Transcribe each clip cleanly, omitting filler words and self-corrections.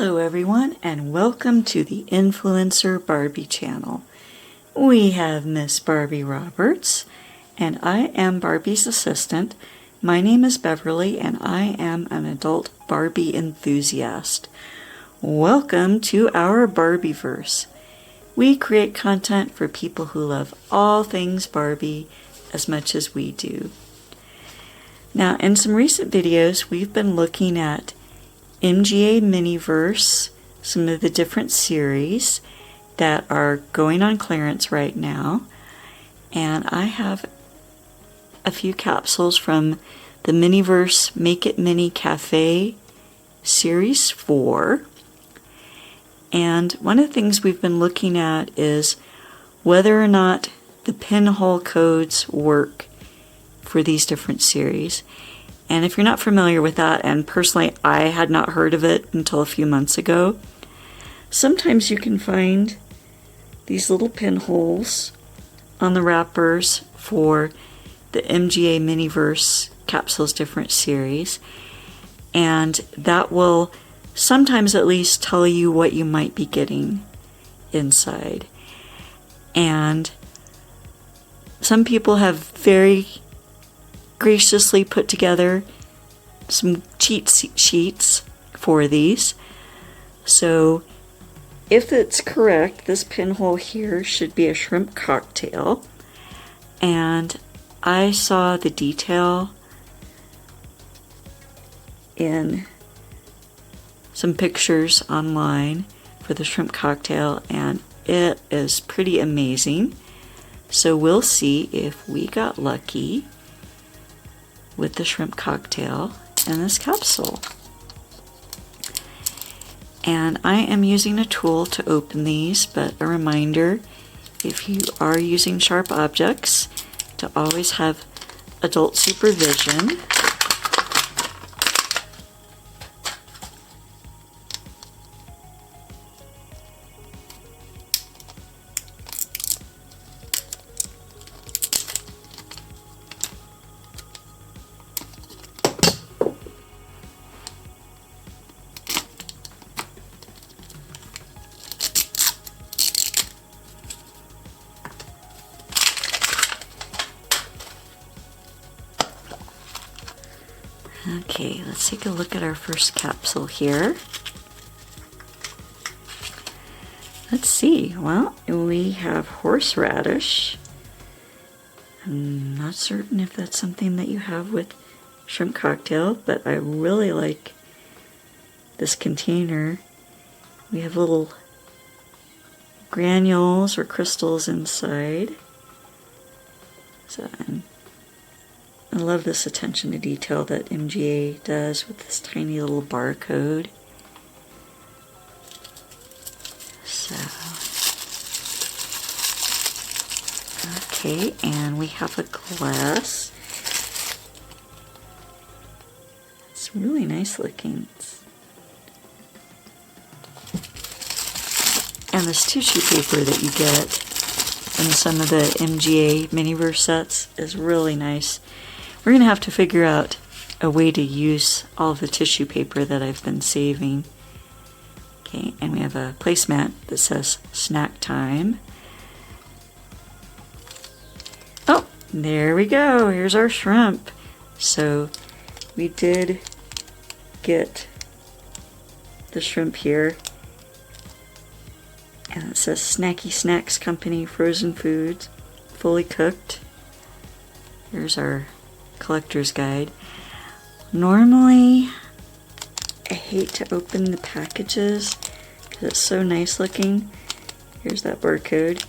Hello everyone, and welcome to the Influencer Barbie channel. We have Miss Barbie Roberts, and I am Barbie's assistant. My name is Beverly, and I am an adult Barbie enthusiast. Welcome to our Barbieverse. We create content for people who love all things Barbie as much as we do. Now, in some recent videos, we've been looking at MGA Miniverse, some of the different series that are going on clearance right now. And I have a few capsules from the Miniverse Make It Mini Cafe Series 4. And one of the things we've been looking at is whether or not the pinhole codes work for these different series. And if you're not familiar with that, and personally I had not heard of it until a few months ago, sometimes you can find these little pinholes on the wrappers for the MGA Miniverse Capsules Different series, and that will sometimes at least tell you what you might be getting inside. And some people have very graciously put together some cheat sheets for these. So if it's correct, this pinhole here should be a shrimp cocktail. And I saw the detail in some pictures online for the shrimp cocktail, and it is pretty amazing. So we'll see if we got lucky with the shrimp cocktail in this capsule. And I am using a tool to open these, but a reminder, if you are using sharp objects, to always have adult supervision. Okay, let's take a look at our first capsule here. Let's see, well, we have horseradish. I'm not certain if that's something that you have with shrimp cocktail, but I really like this container. We have little granules or crystals inside. So I love this attention to detail that MGA does with this tiny little barcode. So, okay, and we have a glass. It's really nice looking. And this tissue paper that you get in some of the MGA Miniverse sets is really nice. We're going to have to figure out a way to use all of the tissue paper that I've been saving. Okay, and we have a placemat that says snack time. Oh, there we go. Here's our shrimp. So we did get the shrimp here. And it says Snacky Snacks Company Frozen Foods, fully cooked. Here's our collector's guide. Normally, I hate to open the packages because it's so nice looking. Here's that barcode.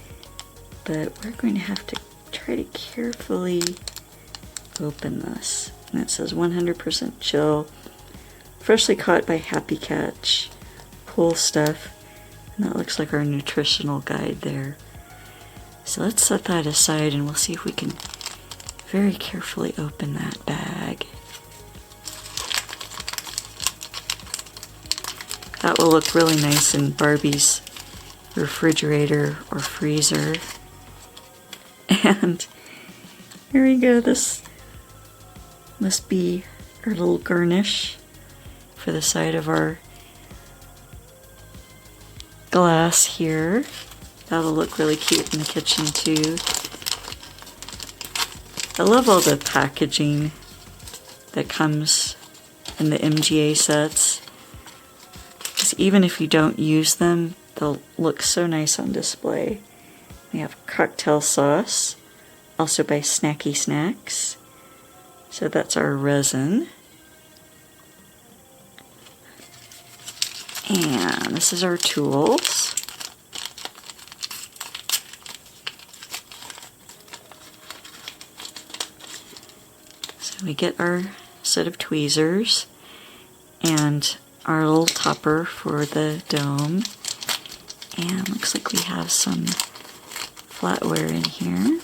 But we're going to have to try to carefully open this. And it says 100% chill, freshly caught by Happy Catch, pool stuff. And that looks like our nutritional guide there. So let's set that aside and we'll see if we can very carefully open that bag. That will look really nice in Barbie's refrigerator or freezer. And here we go. This must be our little garnish for the side of our glass here. That'll look really cute in the kitchen too. I love all the packaging that comes in the MGA sets, because even if you don't use them, they'll look so nice on display. We have cocktail sauce, also by Snacky Snacks. So that's our resin. And this is our tools. So we get our set of tweezers and our little topper for the dome. And looks like we have some flatware in here.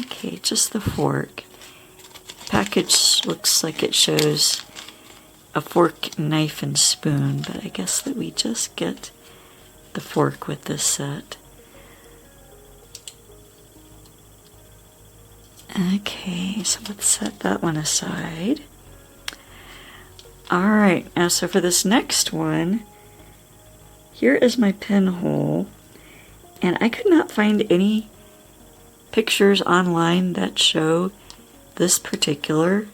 Okay, just the fork. Package looks like it shows a fork, knife, and spoon, but I guess that we just get the fork with this set. Okay, so let's set that one aside. Alright, now so for this next one, here is my pinhole, and I could not find any pictures online that show this particular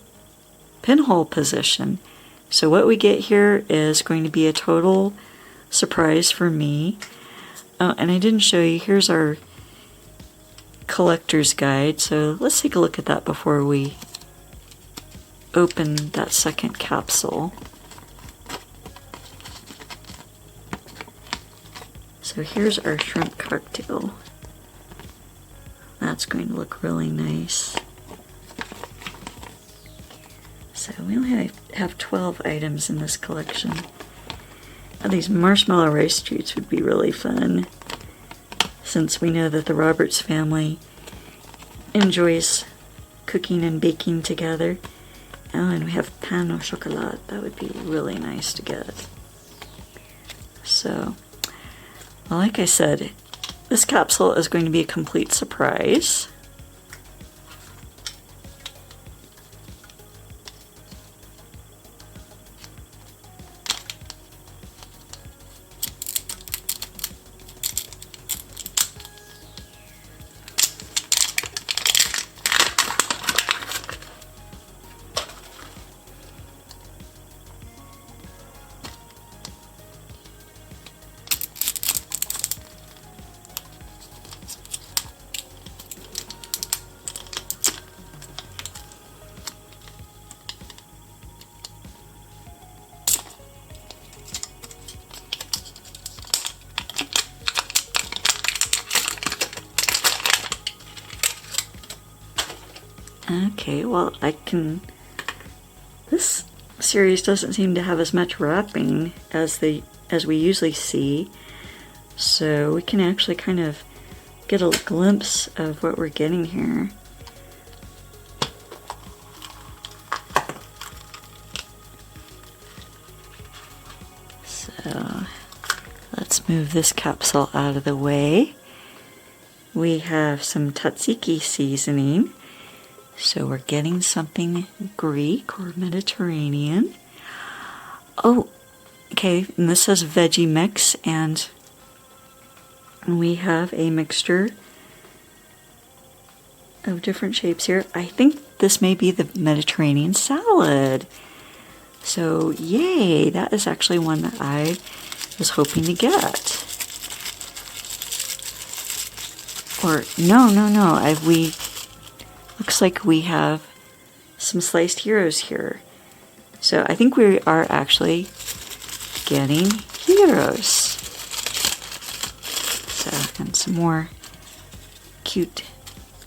pinhole position. So what we get here is going to be a total surprise for me. Oh, and I didn't show you, here's our collector's guide. So let's take a look at that before we open that second capsule. So here's our shrimp cocktail. That's going to look really nice. So we only have 12 items in this collection. Now, these marshmallow rice treats would be really fun, since we know that the Roberts family enjoys cooking and baking together. Oh, and we have pain au chocolat. That would be really nice to get. So, well, like I said, this capsule is going to be a complete surprise. Okay, well, this series doesn't seem to have as much wrapping as we usually see, so we can actually kind of get a glimpse of what we're getting here. So let's move this capsule out of the way. We have some tzatziki seasoning. So we're getting something Greek or Mediterranean. Oh, okay, and this says veggie mix, and we have a mixture of different shapes here. I think this may be the Mediterranean salad. So yay, that is actually one that I was hoping to get. Or no, looks like we have some sliced heroes here. So I think we are actually getting heroes. So, and some more cute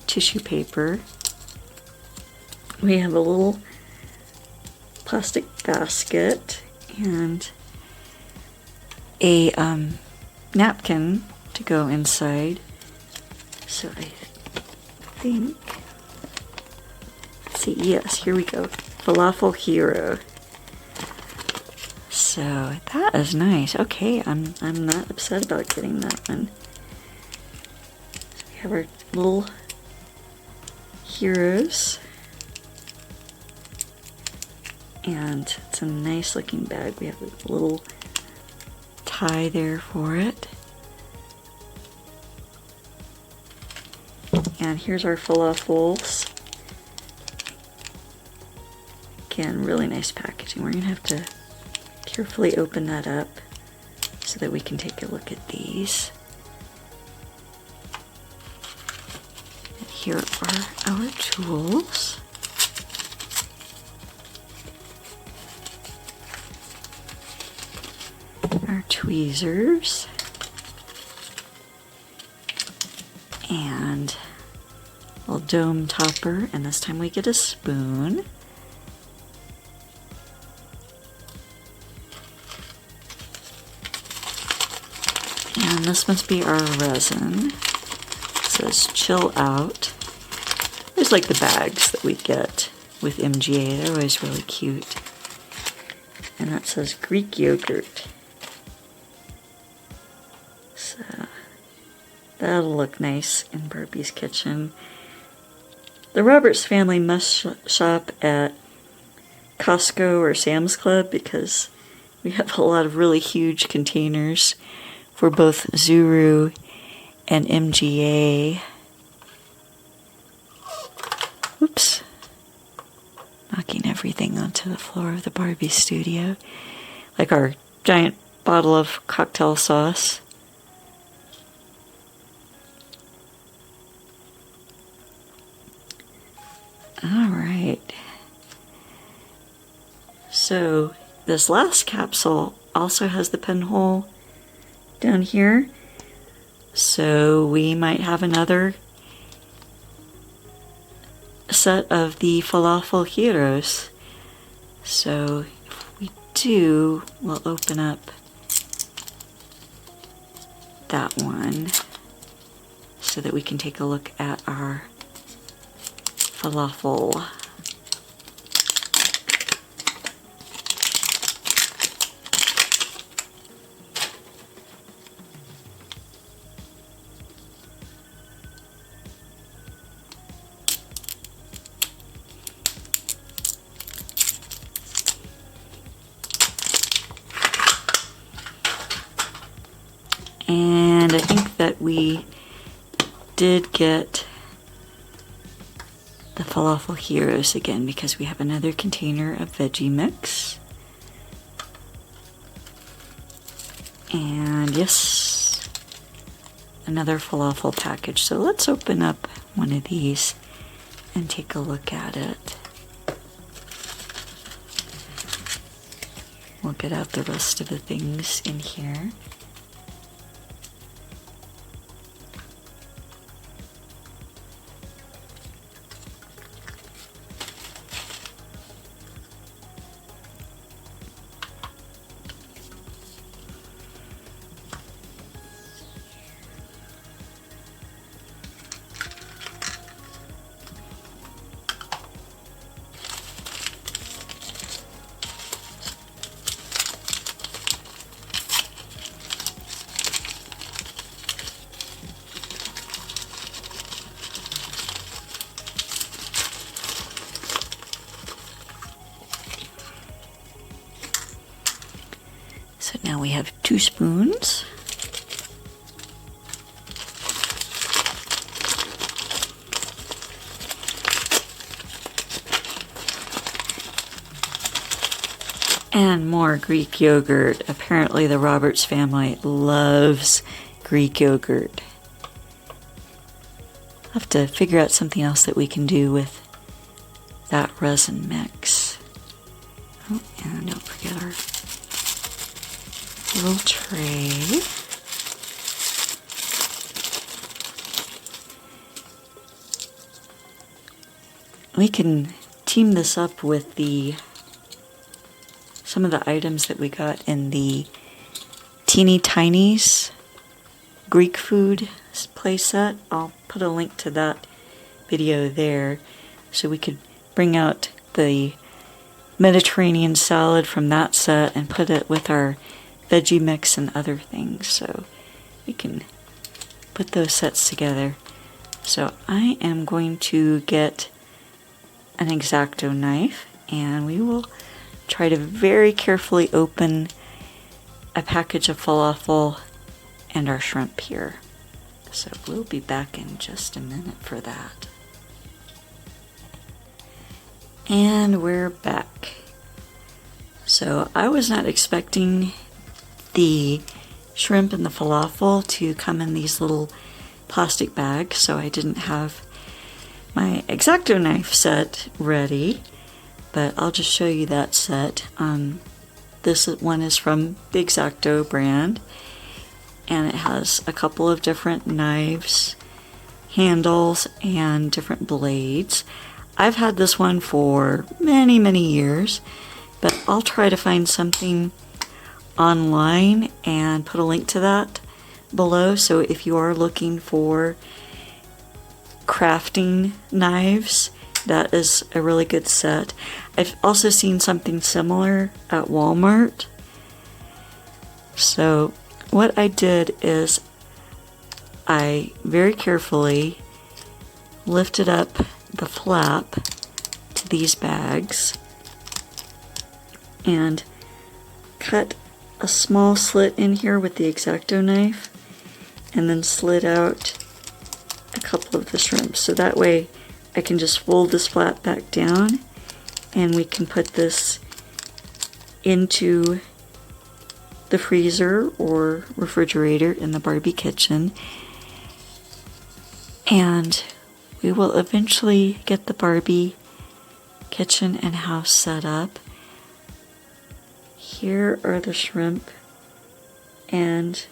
tissue paper. We have a little plastic basket and a napkin to go inside. So I think, let's see, yes, here we go. Falafel hero. So that is nice. Okay, I'm not upset about getting that one. We have our little heroes. And it's a nice looking bag. We have a little high there for it. And here's our falafels. Again, really nice packaging. We're going to have to carefully open that up so that we can take a look at these. And here are our tools. Our tweezers. And a little dome topper, and this time we get a spoon. And this must be our resin. It says chill out. There's like the bags that we get with MGA. They're always really cute. And that says Greek yogurt. So that'll look nice in Barbie's kitchen. The Roberts family must shop at Costco or Sam's Club because we have a lot of really huge containers for both Zuru and MGA. Oops. Knocking everything onto the floor of the Barbie studio. Like our giant bottle of cocktail sauce. Alright. So this last capsule also has the pinhole down here, so we might have another set of the falafel heroes. So if we do, we'll open up that one so that we can take a look at our falafel. And I think that we did get the falafel heroes again because we have another container of veggie mix. And yes, another falafel package. So let's open up one of these and take a look at it. We'll get out the rest of the things in here. So now we have 2 spoons. And more Greek yogurt. Apparently the Roberts family loves Greek yogurt. I'll have to figure out something else that we can do with that resin mix. Oh, and don't forget our little tray. We can team this up with some of the items that we got in the Teeny Tinies Greek food playset. I'll put a link to that video there so we could bring out the Mediterranean salad from that set and put it with our veggie mix and other things, so we can put those sets together. So I am going to get an X-ACTO knife and we will try to very carefully open a package of falafel and our shrimp here. So we'll be back in just a minute for that. And we're back. So I was not expecting the shrimp and the falafel to come in these little plastic bags, so I didn't have my X-ACTO knife set ready, but I'll just show you that set. This one is from the X-ACTO brand, and it has a couple of different knives, handles, and different blades. I've had this one for many, many years, but I'll try to find something online and put a link to that below. So if you are looking for crafting knives, that is a really good set. I've also seen something similar at Walmart. So what I did is I very carefully lifted up the flap to these bags and cut a small slit in here with the X-ACTO knife, and then slid out a couple of the shrimps. So that way I can just fold this flap back down and we can put this into the freezer or refrigerator in the Barbie kitchen, and we will eventually get the Barbie kitchen and house set up. Here are the shrimp, and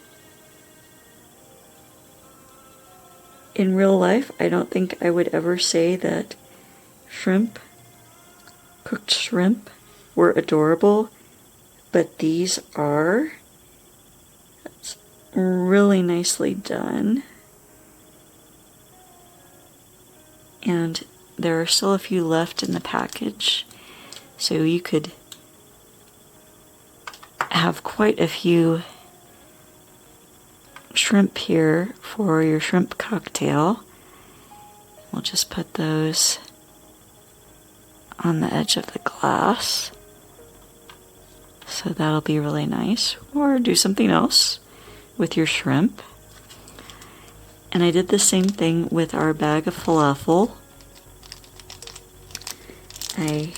in real life, I don't think I would ever say that cooked shrimp, were adorable, but these are. That's really nicely done. And there are still a few left in the package, so you could have quite a few shrimp here for your shrimp cocktail. We'll just put those on the edge of the glass, so that'll be really nice. Or do something else with your shrimp. And I did the same thing with our bag of falafel. I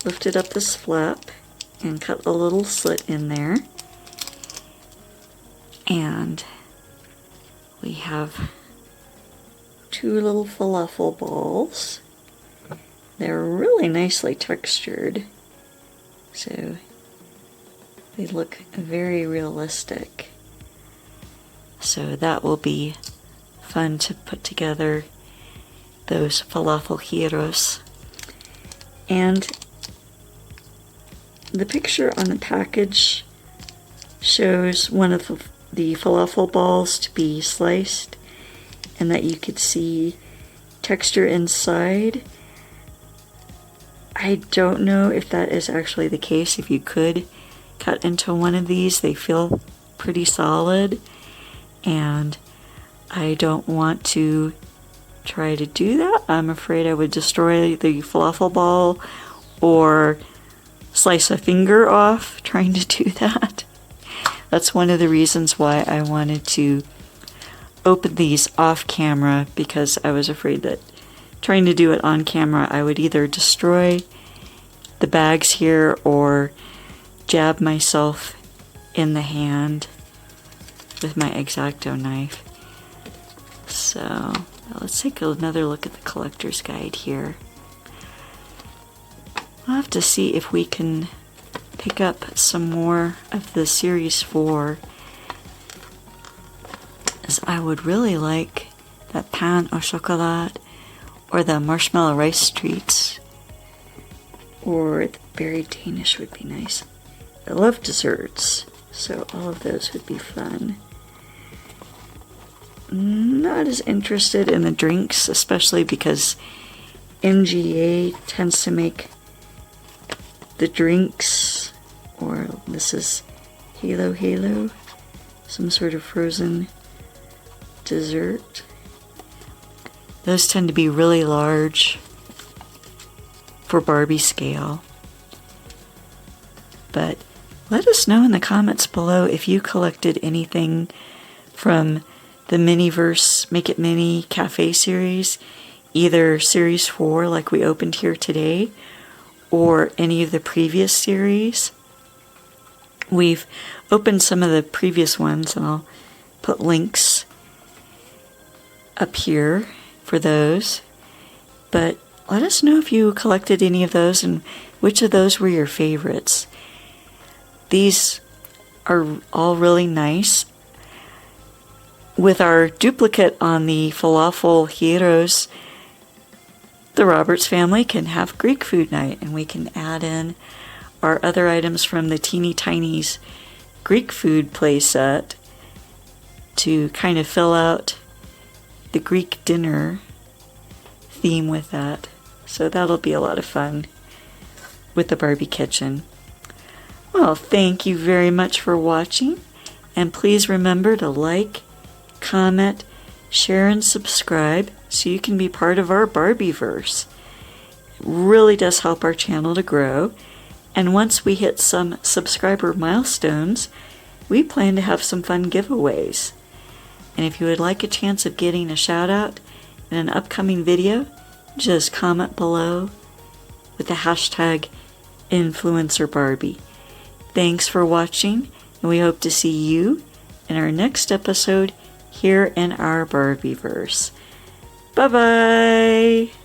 lifted up this flap and cut a little slit in there. And we have two little falafel balls. They're really nicely textured, so they look very realistic. So that will be fun to put together, those falafel gyros. And the picture on the package shows one of the falafel balls to be sliced, and that you could see texture inside. I don't know if that is actually the case. If you could cut into one of these, they feel pretty solid, and I don't want to try to do that. I'm afraid I would destroy the falafel ball or slice a finger off trying to do that. That's one of the reasons why I wanted to open these off camera, because I was afraid that trying to do it on camera I would either destroy the bags here or jab myself in the hand with my X-ACTO knife. So let's take another look at the collector's guide here. I'll have to see if we can pick up some more of the Series 4, as I would really like that pain au chocolat or the marshmallow rice treats, or the berry Danish would be nice. I love desserts, so all of those would be fun. Not as interested in the drinks, especially because MGA tends to make the drinks, or this is Halo, some sort of frozen dessert. Those tend to be really large for Barbie scale. But let us know in the comments below if you collected anything from the Miniverse Make It Mini Cafe Series, either Series 4 like we opened here today, or any of the previous series. We've opened some of the previous ones, and I'll put links up here for those. But let us know if you collected any of those and which of those were your favorites. These are all really nice. With our duplicate on the falafel gyros, the Roberts family can have Greek food night, and we can add in our other items from the Teeny Tinies Greek food play set to kind of fill out the Greek dinner theme with that. So that'll be a lot of fun with the Barbie kitchen. Well, thank you very much for watching, and please remember to like, comment, share, and subscribe so you can be part of our Barbieverse. It really does help our channel to grow, and once we hit some subscriber milestones, we plan to have some fun giveaways. And if you would like a chance of getting a shout out in an upcoming video, just comment below with the hashtag InfluencerBarbie. Thanks for watching, and we hope to see you in our next episode here in our Barbieverse. Bye-bye!